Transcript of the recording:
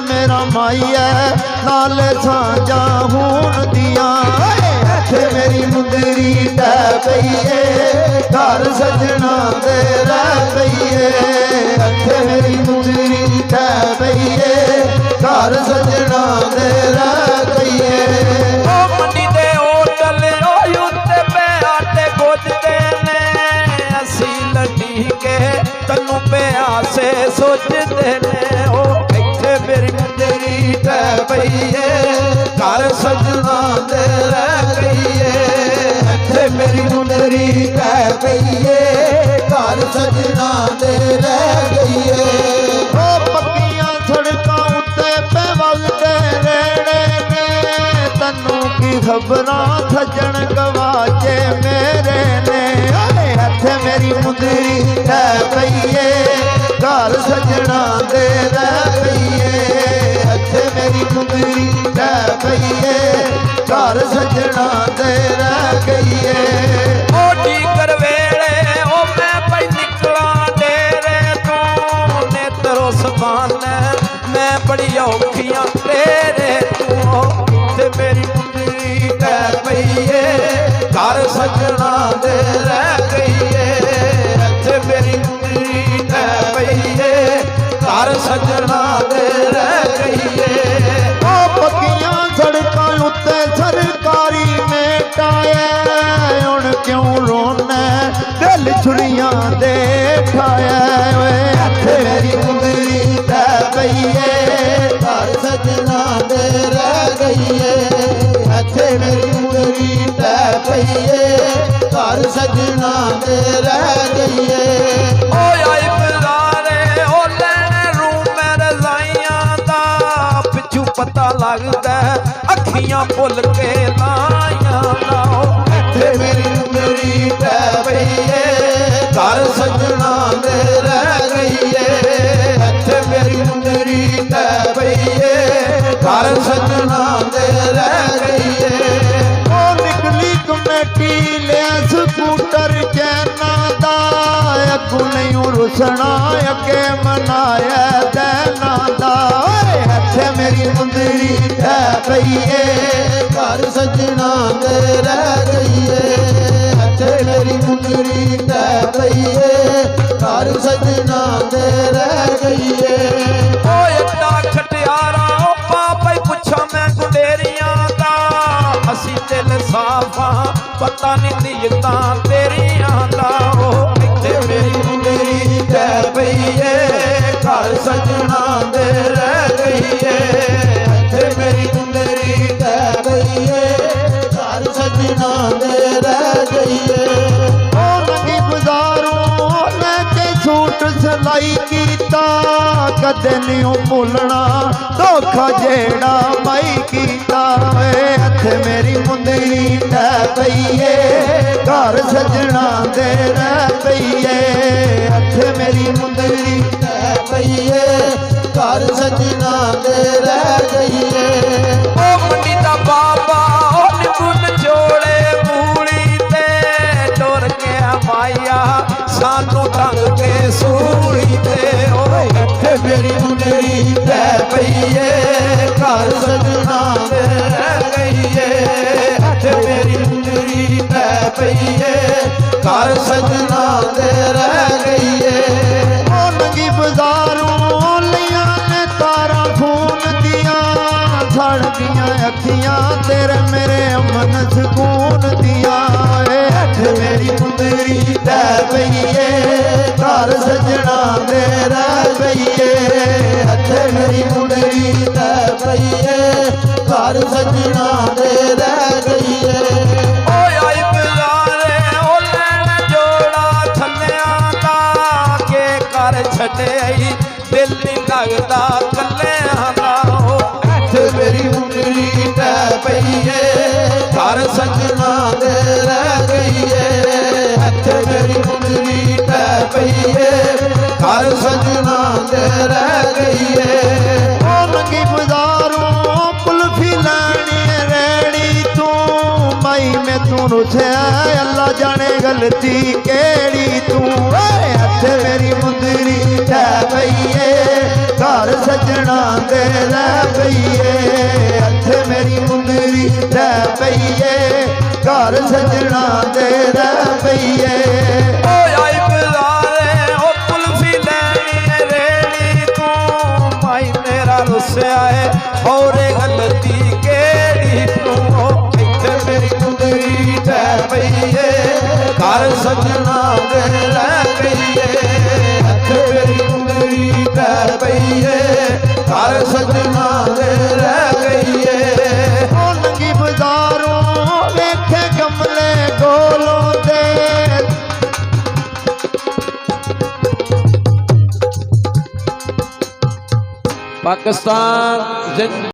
मेरा माईया नाल साझा हून दिया इत्थे मेरी मुंदरी टै पईए घर सजना दे रह पईए इत्थे मेरी मुंदरी टै पईए घर सजना दे रह पईए मंडी दे होटल उत्ते पिया ते गुजदे ने असी लड़ी के तन्नू प्यासे सोचदे ने इत्थे मेरी मुंदरी टै पईए घर सजना दे रह गईए इत्थे मेरी मुंदरी टै पईए घर सजना दे रह गईए पक्कियां सड़कां उत्ते पे वगदे रेड़े ने तन्नू की खबरां सज्जन गवाचे मेरे ने इत्थे मेरी मुंदरी टै पईए घर सजना दे रह पईए इत्थे मेरी मुंदरी टै पईए घर सजना दे रह गईए टीकर वेले मैं पई निकला डेरे तो नेत्रो समान मैं बड़ी औखियां तेरे तू ते मेरी मुंदरी टै पईए घर सजना दे रह गईए इत्थे मेरी मुंदरी टै पईए घर सजना दे रह गईए पक्कियां सड़कां उत्ते सरकारी मेटाए हुण क्यों रोना दिल छुड़ियां दे ठाया इत्थे मेरी मुंदरी टै पईए घर सजना दे रह गईए इत्थे मेरी मुंदरी टै पईए घर सजना दे रह गईए आई बजारे लैने रूम रजाइयां दा पिछू पता लगदा अखियां भुल के लाइयां लाओ इत्थे मेरी मुंदरी टै पईए घर सजना दे रह गईए इत्थे मेरी मुंदरी टै पईए घर सजना दे रह गईए निकली कमेटी ले स्कूटर चैना दा अगू नहीं रुसना अगे मनाया दैना दा इत्थे मेरी मुंदरी टै पईए घर सजना दे रह गईए इत्थे मेरी मुंदरी टै पईए घर सजना दे रह गईए एड्डा खटियारा पापा पुछा मैं गुडेरियां दा असी दिल साफा पता नहीं नीयतां तेरियां दा इत्थे मेरी मुंदरी टै पईए घर सजना दे रह गईए इत्थे मेरी मुंदरी टै पईए घर सजना दे रह गईए नंगी गुजारों लैके सूट सिलाई कीता कदे नहीं भुलना धोखा जेड़ा माई कीता इत्थे मेरी मुंदरी टै पईए घर सजना दे रह पईए इत्थे मेरी मुंदरी टै पईए घर सजना दे रह गईए मंडी दा बाबा निगुन जोड़े मूली ते टुर के माया सानू टंग के सूली ते इत्थे मेरी मुंदरी टै पईए घर सजना दे रह गईए इत्थे मेरी मुंदरी टै पईए घर सजना दे रह गईए नंगी बाजारों लिया ने तारा खून दिया सड़ दिया अखियां तेरे मेरे अमन सुकून दिया इत्थे मेरी मुंदरी टै पईए घर सजना दे रह पईए इत्थे मेरी मुंदरी टै पईए घर सजना दे रह गईए आई बजारे लैन जोड़ा थल्लियां दा के कर छड़े दिल नहीं लगदा कल्लियां दा इत्थे मेरी मुंदरी टै पईए घर सजना दे रह गईए इत्थे मेरी मुंदरी टै पईए घर सजना दे रह गईए नंगी बाजारों कुल्फी लैनी रेड़ी तू माई में तू रुठिया अल्लाह जाने गलती केड़ी तू इत्थे मेरी मुंदरी टै पईए घर सजना दे रह पईए हथे मेरी मुंदरी रह पईए घर सजना दे रह पईए ओ आई बजारे ओ कुल्फी लैनी रेड़ी तू माई मेरा रुस्या है और गलती केड़ी तू इत्थे मेरी मुंदरी रह पईए घर सजना दे रह पईए हथे मेरी मुंदरी रह पईए घर सजना दे रह गईए ओ नंगी बाजारों वेखे गमले गोलों दे पाकिस्तान जिंद